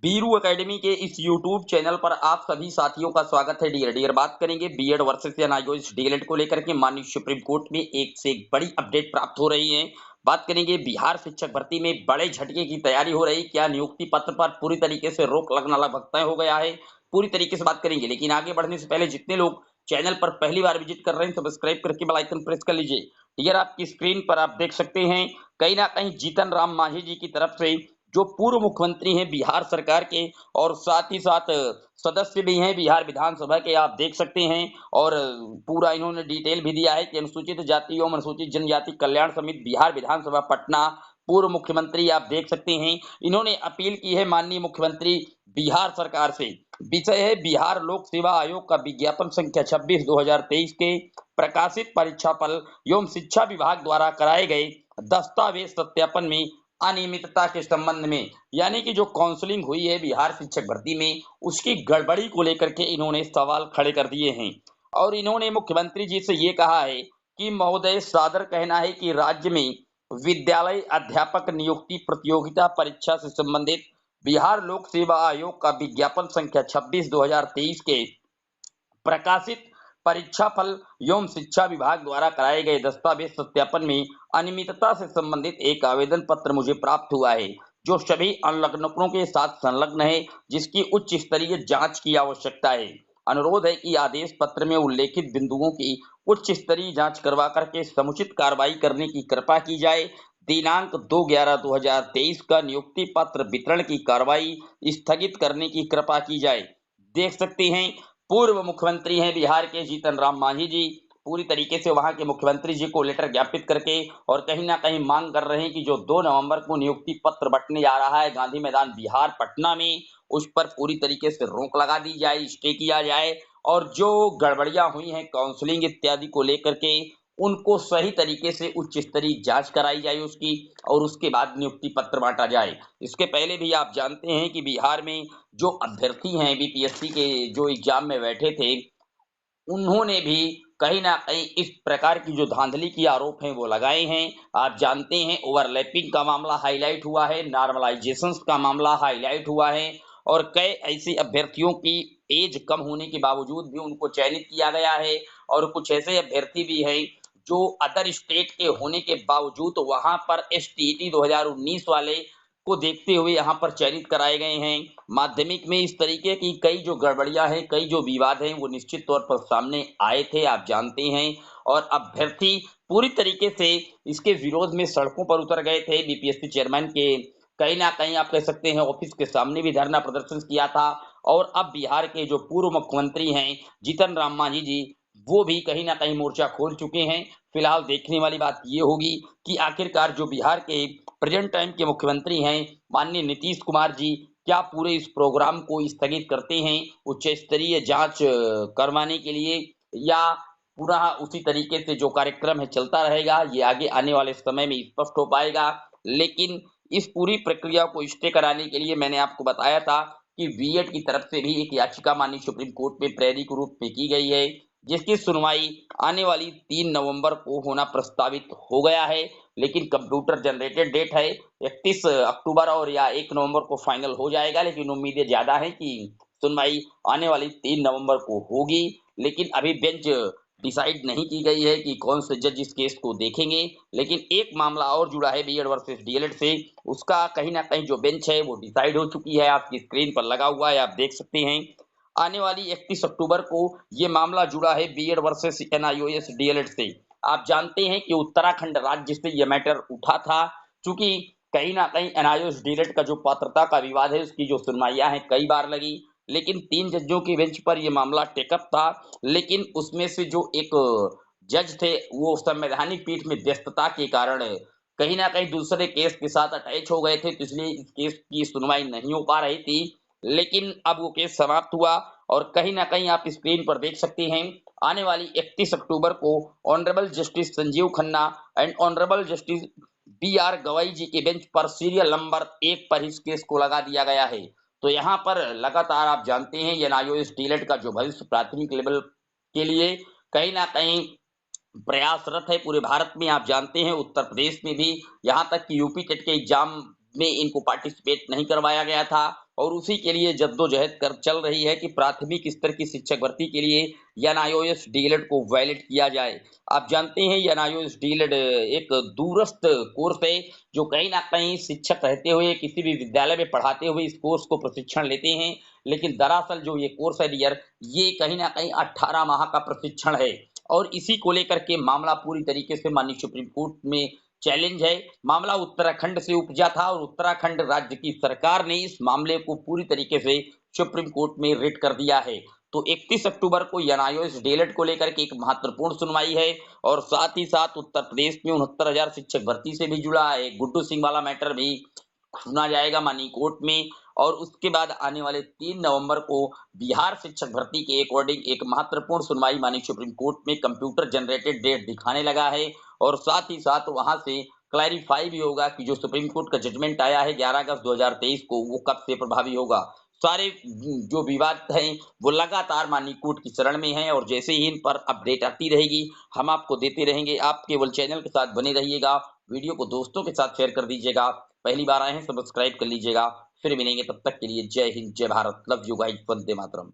Biru academy के इस YouTube channel पर आप सभी साथियों का स्वागत है। डियर बात करेंगे बीएड वर्सेस एनआईओएस डीएलएड को लेकर के माननीय सुप्रीम कोर्ट में एक से एक बड़ी अपडेट प्राप्त हो रही है। बात करेंगे बिहार शिक्षक भर्ती में बड़े झटके की तैयारी हो रही, क्या नियुक्ति पत्र पर पूरी तरीके से रोक लगना लगभग तय हो गया है, पूरी तरीके से बात करेंगे। लेकिन आगे बढ़ने से पहले जितने लोग चैनल पर पहली बार विजिट कर रहे हैं सब्सक्राइब करके बेल आइकन प्रेस कर लीजिए। डियर आपकी स्क्रीन पर आप देख सकते हैं कहीं ना कहीं जीतन राम मांझी जी की तरफ से, जो पूर्व मुख्यमंत्री हैं बिहार सरकार के और साथ ही साथ सदस्य भी हैं बिहार विधानसभा के, आप देख सकते हैं। और पूरा इन्होंने डिटेल भी दिया है कि अनुसूचित जाति एवं अनुसूचित जनजाति कल्याण समिति बिहार विधानसभा पटना, पूर्व मुख्यमंत्री आप देख सकते हैं। इन्होंने अपील की है माननीय मुख्यमंत्री बिहार सरकार से। विषय है बिहार लोक सेवा आयोग का विज्ञापन संख्या 26/2023 के प्रकाशित परीक्षा फल एवं शिक्षा विभाग द्वारा कराए गए दस्तावेज सत्यापन में अनियमितता के संबंध में, यानी कि जो काउंसलिंग हुई है बिहार शिक्षक भर्ती में उसकी गड़बड़ी को लेकर के इन्होंने सवाल खड़े कर दिए हैं। और इन्होंने मुख्यमंत्री जी से ये कहा है कि महोदय, सादर कहना है कि राज्य में विद्यालय अध्यापक नियुक्ति प्रतियोगिता परीक्षा से संबंधित बिहार लोक सेवा आयोग का विज्ञापन संख्या 26/2023 के प्रकाशित परीक्षा फल एवं शिक्षा विभाग द्वारा कराए गए दस्तावेज सत्यापन में अनियमितता से संबंधित एक आवेदन पत्र मुझे प्राप्त हुआ है, जो सभी अनलग्नकों के साथ संलग्न है, जिसकी उच्च स्तरीय जांच की आवश्यकता है। अनुरोध है कि आदेश पत्र में उल्लेखित बिंदुओं की उच्च स्तरीय जांच करवा करके समुचित कार्रवाई करने की कृपा की जाए। दिनांक 2/11/2023 का नियुक्ति पत्र वितरण की कार्रवाई स्थगित करने की कृपा की जाए। देख सकते हैं पूर्व मुख्यमंत्री हैं बिहार के जीतन राम मांझी जी, पूरी तरीके से वहां के मुख्यमंत्री जी को लेटर ज्ञापित करके और कहीं ना कहीं मांग कर रहे हैं कि जो 2 नवंबर को नियुक्ति पत्र बंटने जा रहा है गांधी मैदान बिहार पटना में, उस पर पूरी तरीके से रोक लगा दी जाए, स्टे किया जाए। और जो गड़बड़ियां हुई हैं काउंसलिंग इत्यादि को लेकर के, उनको सही तरीके से उच्च स्तरीय जांच कराई जाए उसकी, और उसके बाद नियुक्ति पत्र बांटा जाए। इसके पहले भी आप जानते हैं कि बिहार में जो अभ्यर्थी हैं बीपीएससी के जो एग्जाम में बैठे थे, उन्होंने भी कहीं ना कहीं इस प्रकार की जो धांधली की आरोप हैं वो लगाए हैं। आप जानते हैं ओवरलैपिंग का मामला हाईलाइट हुआ है, नॉर्मलाइजेशन का मामला हाईलाइट हुआ है, और कई ऐसे अभ्यर्थियों की एज कम होने के बावजूद भी उनको चयनित किया गया है। और कुछ ऐसे अभ्यर्थी भी हैं जो अदर स्टेट के होने के बावजूद वहां पर एसटीईटी 2019 वाले को देखते हुए यहाँ पर चयनित कराए गए हैं। माध्यमिक में इस तरीके की कई जो गड़बड़ियां हैं, कई जो विवाद हैं, वो निश्चित तौर पर सामने आए थे, आप जानते हैं। और अभ्यर्थी पूरी तरीके से इसके विरोध में सड़कों पर उतर गए थे। बीपीएससी चेयरमैन के कहीं ना कहीं आप कह सकते हैं ऑफिस के सामने भी धरना प्रदर्शन किया था। और अब बिहार के जो पूर्व मुख्यमंत्री हैं जीतन राम मांझी जी, वो भी कहीं ना कहीं मोर्चा खोल चुके हैं। फिलहाल देखने वाली बात ये होगी कि आखिरकार जो बिहार के प्रेजेंट टाइम के मुख्यमंत्री हैं माननीय नीतीश कुमार जी, क्या पूरे इस प्रोग्राम को स्थगित करते हैं उच्च स्तरीय जांच करवाने के लिए, या पुनः उसी तरीके से जो कार्यक्रम है चलता रहेगा, ये आगे आने वाले समय में स्पष्ट हो पाएगा। लेकिन इस पूरी प्रक्रिया को स्टे कराने के लिए मैंने आपको बताया था कि बीएड की तरफ से भी एक याचिका माननीय सुप्रीम कोर्ट में प्रायोरिक रूप में की गई है, जिसकी सुनवाई आने वाली 3 नवंबर को होना प्रस्तावित हो गया है। लेकिन कंप्यूटर जनरेटेड डेट है 31 अक्टूबर, और या 1 नवंबर को फाइनल हो जाएगा। लेकिन उम्मीदें ज्यादा है कि सुनवाई आने वाली 3 नवंबर को होगी। लेकिन अभी बेंच डिसाइड नहीं की गई है कि कौन से जज इस केस को देखेंगे। लेकिन एक मामला और जुड़ा है बीएड वर्सेस डीएलएड से, उसका कहीं ना कहीं जो बेंच है वो डिसाइड हो चुकी है, आपकी स्क्रीन पर लगा हुआ है, आप देख सकते हैं। आने वाली 31 अक्टूबर को ये मामला जुड़ा है बीएड वर्सेस एनआईओएस डीएलएड से। आप जानते हैं कि उत्तराखंड राज्य से यह मैटर उठा था, चूंकि कहीं ना कहीं एनआईओएस डीएलएड का जो पात्रता का विवाद है उसकी जो सुनवाइयां हैं कई बार लगी, लेकिन 3 जजों की बेंच पर यह मामला टेकअप था। लेकिन उसमें से जो एक जज थे वो संवैधानिक पीठ में व्यस्तता के कारण कहीं ना कहीं दूसरे केस के साथ अटैच हो गए थे, तो इसलिए इस केस की सुनवाई नहीं हो पा रही थी। लेकिन अब वो केस समाप्त हुआ, और कहीं ना कहीं आप स्क्रीन पर देख सकते हैं आने वाली 31 अक्टूबर को honourable justice Sanjiv Khanna and honourable justice B R. Gavai ji के बेंच पर सीरियल नंबर 1 पर इस केस को लगा दिया गया है। तो यहाँ पर लगातार आप जानते हैं एनआईओएस डीएलएड का जो भविष्य प्राथमिक लेवल के लिए कहीं ना कहीं प्रयासरत है पूरे भारत में। आप जानते हैं उत्तर प्रदेश में भी, यहाँ तक कि यूपी टेट के एग्जाम में इनको पार्टिसिपेट नहीं करवाया गया था, और उसी के लिए जद्दोजहद कर चल रही है कि प्राथमिक स्तर की शिक्षक भर्ती के लिए एनआईओएस डीएलएड को वैलिड किया जाए। आप जानते हैं एनआईओएस डीएलएड एक दूरस्थ कोर्स है जो कहीं न कहीं शिक्षक रहते हुए किसी भी विद्यालय में पढ़ाते हुए इस कोर्स को प्रशिक्षण लेते हैं। लेकिन दरअसल जो ये कोर्स है डियर, ये कहीं न कहीं 18 माह का प्रशिक्षण है और इसी को लेकर के मामला पूरी तरीके से माननीय सुप्रीम कोर्ट में चैलेंज है। मामला उत्तराखंड से उपजा था और उत्तराखंड राज्य की सरकार ने इस मामले को पूरी तरीके से सुप्रीम कोर्ट में रिट कर दिया है। तो 31 अक्टूबर को एनआईओएस डीएलएड को लेकर के एक महत्वपूर्ण सुनवाई है और साथ ही साथ उत्तर प्रदेश में 69,000 शिक्षक भर्ती से भी जुड़ा है गुड्डू सिंह वाला मैटर भी सुना जाएगा माननीय कोर्ट में। और उसके बाद आने वाले 3 नवंबर को बिहार शिक्षक भर्ती के अकॉर्डिंग एक महत्वपूर्ण सुनवाई माननीय सुप्रीम कोर्ट में कंप्यूटर जनरेटेड डेट दिखाने लगा है और साथ ही साथ वहां से क्लैरिफाई भी होगा कि जो सुप्रीम कोर्ट का जजमेंट आया है 11 अगस्त 2023 को वो कब से प्रभावी होगा। सारे जो विवाद हैं वो लगातार माननीय कोर्ट की शरण में हैं और जैसे ही इन पर अपडेट आती रहेगी हम आपको देते रहेंगे। आप केवल चैनल के साथ बने रहिएगा, वीडियो को दोस्तों के साथ शेयर कर दीजिएगा, पहली बार आए हैं सब्सक्राइब कर लीजिएगा। फिर मिलेंगे, तब तक के लिए जय हिंद, जय Bharat, love you guys, Vande Mataram.